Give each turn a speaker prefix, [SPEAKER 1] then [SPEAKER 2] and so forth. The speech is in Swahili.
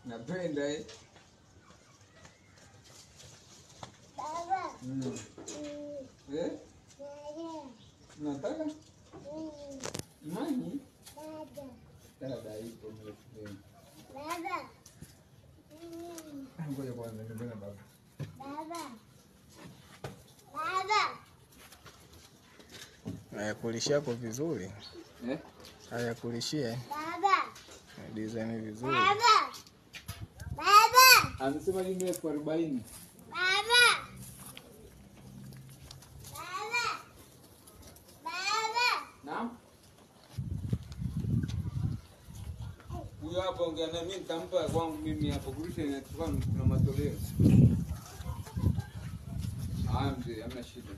[SPEAKER 1] Napenda Baba. Nataka? Nani? Dada ipo mrefu. Baba. Ngoja kwanza nimbona baba.
[SPEAKER 2] Kulishia kwa vizuri. Haya kulishia. Design vizuri.
[SPEAKER 1] Anasema ni 40. Naam. Huyo hapo ongea na mimi nitampa kwangu mimi hapo kurusha inachukua na matoleo. Mzee, hamna shida.